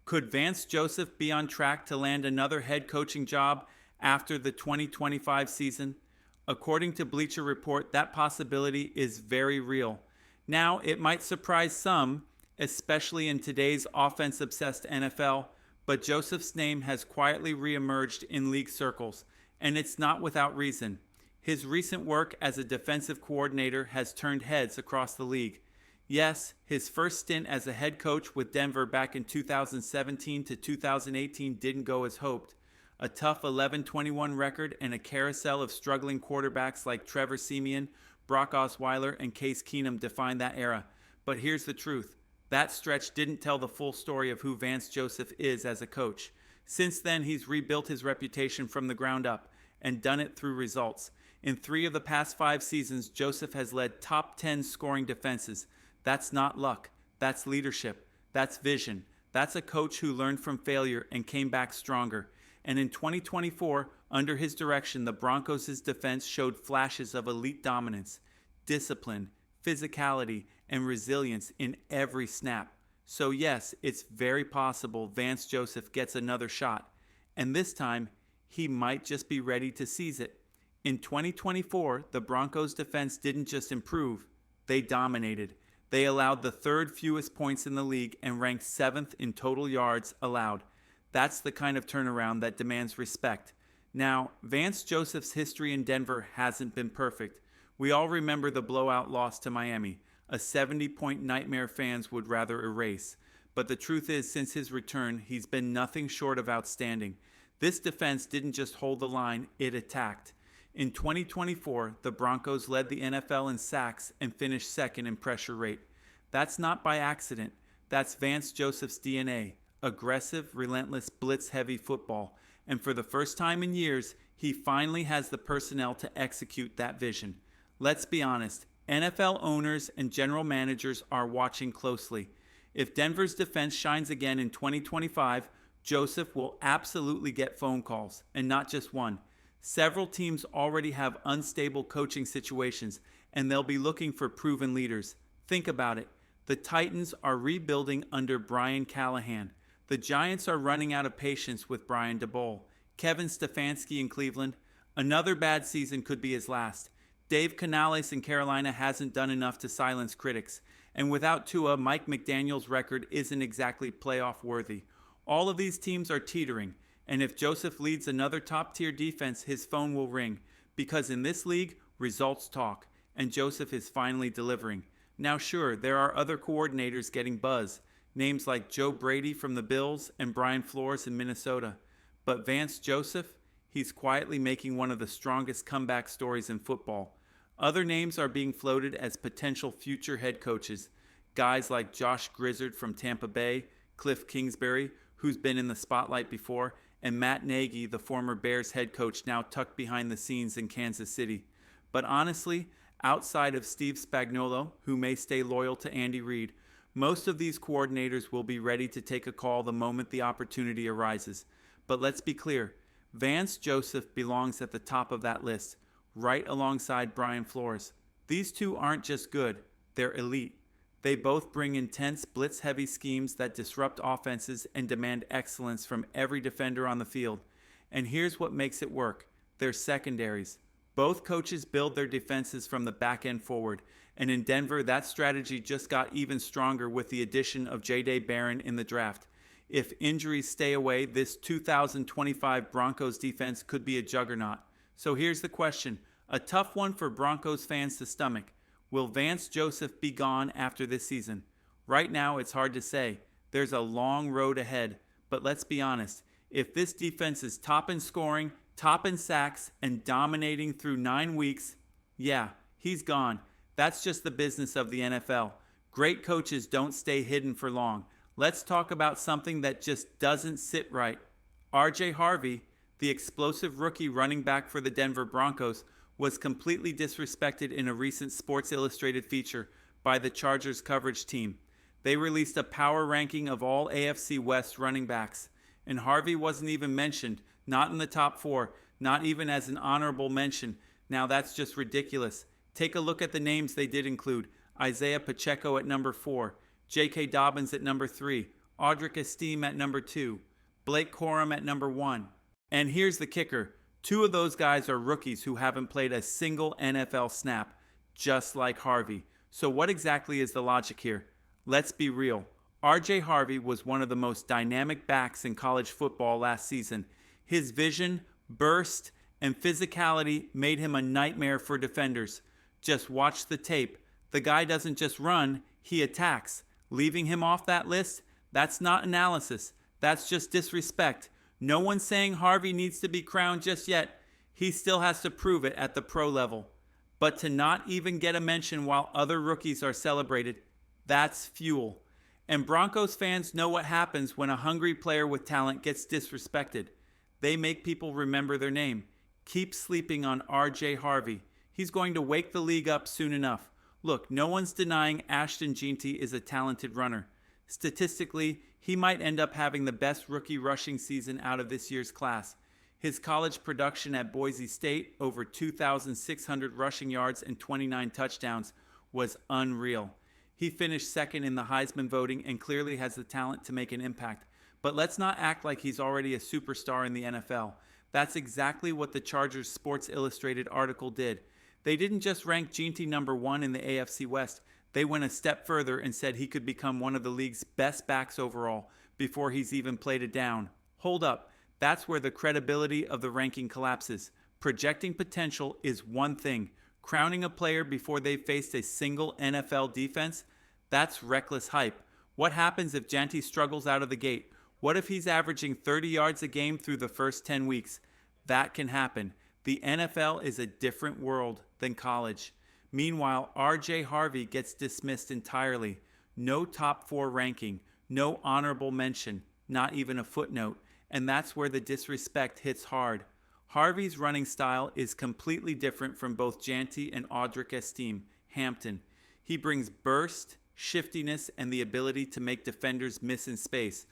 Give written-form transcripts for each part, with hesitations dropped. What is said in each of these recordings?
Could Vance Joseph be on track to land another head coaching job after the 2025 season? According to Bleacher Report, that possibility is very real. Now, it might surprise some, especially in today's offense-obsessed NFL, but Joseph's name has quietly reemerged in league circles, and it's not without reason. His recent work as a defensive coordinator has turned heads across the league. Yes, his first stint as a head coach with Denver back in 2017 to 2018 didn't go as hoped. A tough 11-21 record and a carousel of struggling quarterbacks like Trevor Siemian, Brock Osweiler, and Case Keenum defined that era. But here's the truth. That stretch didn't tell the full story of who Vance Joseph is as a coach. Since then, he's rebuilt his reputation from the ground up and done it through results. In 3 of the past 5 seasons, Joseph has led top 10 scoring defenses. That's not luck. That's leadership. That's vision. That's a coach who learned from failure and came back stronger. And in 2024, under his direction, the Broncos' defense showed flashes of elite dominance, discipline, physicality, and resilience in every snap. So yes, it's very possible Vance Joseph gets another shot. And this time, he might just be ready to seize it. In 2024, the Broncos' defense didn't just improve, they dominated. They allowed the 3rd fewest points in the league and ranked 7th in total yards allowed. That's the kind of turnaround that demands respect. Now, Vance Joseph's history in Denver hasn't been perfect. We all remember the blowout loss to Miami, a 70-point nightmare fans would rather erase. But the truth is, since his return, he's been nothing short of outstanding. This defense didn't just hold the line, it attacked. In 2024, the Broncos led the NFL in sacks and finished 2nd in pressure rate. That's not by accident. That's Vance Joseph's DNA. Aggressive, relentless, blitz-heavy football. And for the first time in years, he finally has the personnel to execute that vision. Let's be honest, NFL owners and general managers are watching closely. If Denver's defense shines again in 2025, Joseph will absolutely get phone calls, and not just one. Several teams already have unstable coaching situations, and they'll be looking for proven leaders. Think about it. The Titans are rebuilding under Brian Callahan. The Giants are running out of patience with Brian DeBoll. Kevin Stefanski in Cleveland. Another bad season could be his last. Dave Canales in Carolina hasn't done enough to silence critics. And without Tua, Mike McDaniel's record isn't exactly playoff worthy. All of these teams are teetering. And if Joseph leads another top-tier defense, his phone will ring. Because in this league, results talk. And Joseph is finally delivering. Now sure, there are other coordinators getting buzz. Names like Joe Brady from the Bills and Brian Flores in Minnesota. But Vance Joseph, he's quietly making one of the strongest comeback stories in football. Other names are being floated as potential future head coaches. Guys like Josh Grizzard from Tampa Bay, Cliff Kingsbury, who's been in the spotlight before, and Matt Nagy, the former Bears head coach now tucked behind the scenes in Kansas City. But honestly, outside of Steve Spagnuolo, who may stay loyal to Andy Reid, most of these coordinators will be ready to take a call the moment the opportunity arises. But let's be clear, Vance Joseph belongs at the top of that list, right alongside Brian Flores. These two aren't just good, they're elite. They both bring intense, blitz-heavy schemes that disrupt offenses and demand excellence from every defender on the field. And here's what makes it work. They're secondaries. Both coaches build their defenses from the back end forward. And in Denver, that strategy just got even stronger with the addition of J.D. Barron in the draft. If injuries stay away, this 2025 Broncos defense could be a juggernaut. So here's the question, a tough one for Broncos fans to stomach. Will Vance Joseph be gone after this season? Right now, it's hard to say. There's a long road ahead. But let's be honest, if this defense is top in scoring, top in sacks, and dominating through 9 weeks, yeah, he's gone. That's just the business of the NFL. Great coaches don't stay hidden for long. Let's talk about something that just doesn't sit right. R.J. Harvey, the explosive rookie running back for the Denver Broncos, was completely disrespected in a recent Sports Illustrated feature by the Chargers coverage team. They released a power ranking of all AFC West running backs, and Harvey wasn't even mentioned, not in the top 4, not even as an honorable mention. Now that's just ridiculous. Take a look at the names they did include. Isaiah Pacheco at number 4, J.K. Dobbins at number 3, Audric Estime at number 2, Blake Corum at number 1. And here's the kicker. 2 of those guys are rookies who haven't played a single NFL snap, just like Harvey. So what exactly is the logic here? Let's be real. RJ Harvey was one of the most dynamic backs in college football last season. His vision, burst, and physicality made him a nightmare for defenders. Just watch the tape. The guy doesn't just run, he attacks. Leaving him off that list? That's not analysis. That's just disrespect. No one's saying Harvey needs to be crowned just yet. He still has to prove it at the pro level. But to not even get a mention while other rookies are celebrated, that's fuel. And Broncos fans know what happens when a hungry player with talent gets disrespected. They make people remember their name. Keep sleeping on RJ Harvey. He's going to wake the league up soon enough. Look, no one's denying Ashton Jeanty is a talented runner. Statistically, he might end up having the best rookie rushing season out of this year's class. His college production at Boise State, over 2,600 rushing yards and 29 touchdowns, was unreal. He finished second in the Heisman voting and clearly has the talent to make an impact. But let's not act like he's already a superstar in the NFL. That's exactly what the Chargers Sports Illustrated article did. They didn't just rank Jeanty number 1 in the AFC West. They went a step further and said he could become one of the league's best backs overall before he's even played a down. Hold up. That's where the credibility of the ranking collapses. Projecting potential is one thing. Crowning a player before they've faced a single NFL defense? That's reckless hype. What happens if Jeanty struggles out of the gate? What if he's averaging 30 yards a game through the first 10 weeks? That can happen. The NFL is a different world than college. Meanwhile, RJ Harvey gets dismissed entirely. No top 4 ranking, no honorable mention, not even a footnote. And that's where the disrespect hits hard. Harvey's running style is completely different from both Jeanty and Audric Estime, Hampton. He brings burst, shiftiness, and the ability to make defenders miss in space,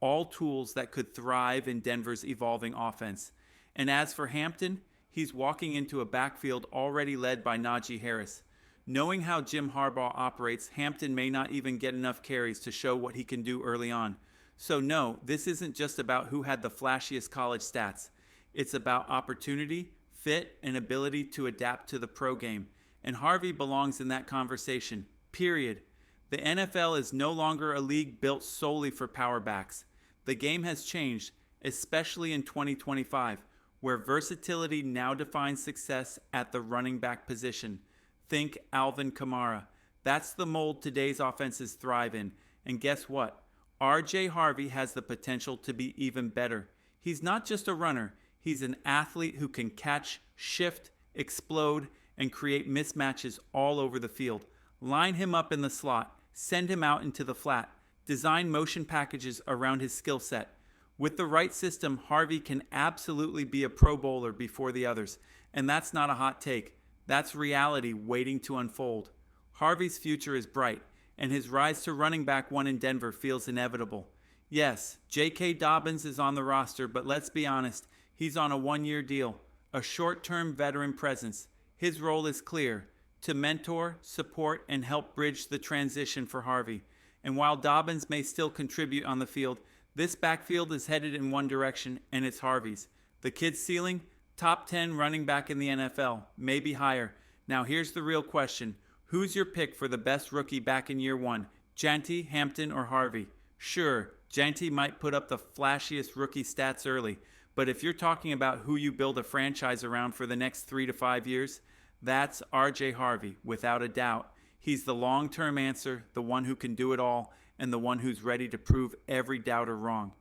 all tools that could thrive in Denver's evolving offense. And as for Hampton, he's walking into a backfield already led by Najee Harris. Knowing how Jim Harbaugh operates, Hampton may not even get enough carries to show what he can do early on. So no, this isn't just about who had the flashiest college stats. It's about opportunity, fit, and ability to adapt to the pro game. And Harvey belongs in that conversation, period. The NFL is no longer a league built solely for power backs. The game has changed, especially in 2025, where versatility now defines success at the running back position. Think Alvin Kamara. That's the mold today's offenses thrive in. And guess what? RJ Harvey has the potential to be even better. He's not just a runner. He's an athlete who can catch, shift, explode, and create mismatches all over the field. Line him up in the slot. Send him out into the flat. Design motion packages around his skill set. With the right system, Harvey can absolutely be a Pro Bowler before the others. And that's not a hot take. That's reality waiting to unfold. Harvey's future is bright, and his rise to running back 1 in Denver feels inevitable. Yes, J.K. Dobbins is on the roster, but let's be honest, he's on a 1-year deal, a short-term veteran presence. His role is clear, to mentor, support, and help bridge the transition for Harvey. And while Dobbins may still contribute on the field, this backfield is headed in one direction, and it's Harvey's. The kid's ceiling? Top 10 running back in the NFL, maybe higher. Now here's the real question. Who's your pick for the best rookie back in year 1? Jeanty, Hampton, or Harvey? Sure, Jeanty might put up the flashiest rookie stats early, but if you're talking about who you build a franchise around for the next 3 to 5 years, that's RJ Harvey, without a doubt. He's the long-term answer, the one who can do it all, and the one who's ready to prove every doubter wrong.